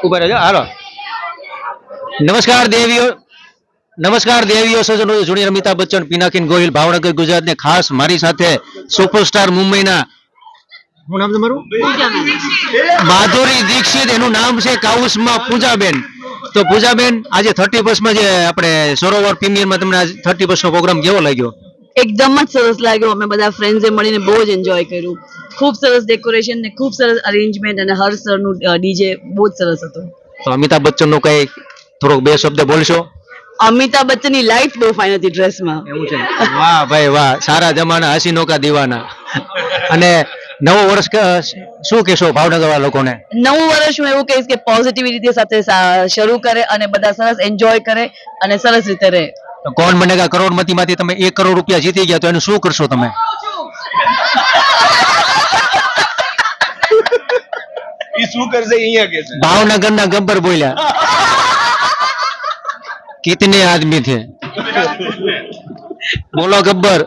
ઉભા રહેજો હાલો. નમસ્કાર દેવીઓ, નમસ્કાર દેવીઓ સજ્જનો, જુનિયર અમિતાભ બચ્ચન, પિનાકીન ગોહિલ, ભાવનગર ગુજરાત ને ખાસ મારી સાથે સુપરસ્ટાર મુંબઈના, શું નામ તમારું? માધુરી દીક્ષિત, એનું નામ છે કાઉસમાં પૂજાબેન. તો પૂજાબેન, આજે 31 માં જે આપણે સરોવર પ્રીમિયરમાં તમને 31 નો પ્રોગ્રામ કેવો લાગ્યો? એકદમ જ સરસ લાગ્યો. અમે બધા ફ્રેન્ડ્સે મળીને બહુ જ એન્જોય કર્યું. ખૂબ સરસ ડેકોરેશન ને ખૂબ સરસ અરેન્જમેન્ટ અને હર્ષ સરનું ડીજે બહુ જ સરસ હતું. તો અમિતાભ બચ્ચન નું કઈ થોડોક બે શબ્દ બોલશો? અમિતાભ બચ્ચનની લાઈફ બહુ ફાઇન હતી ડ્રેસમાં. એવું છે? વાહ ભાઈ વાહ, સારા જમાના હસીનો કા દીવાના. અને નવું વર્ષ શું કહેશો ભાવનગર વાળા લોકોને? નવું વર્ષ હું એવું કહીશ કે પોઝિટિવિટી સાથે શરૂ કરે અને બધા સરસ એન્જોય કરે અને સરસ રીતે રહે. તો કોણ બનેગા કરોડપતિ માંથી તમે 1 કરોડ રૂપિયા જીતી ગયા, તો એનું શું કરશો તમે? શું કરશે અહીંયા કે છે? ભાવનગરના ગબ્બર બોલ્યા. कितने आदमी थे? बोलो गब्बर.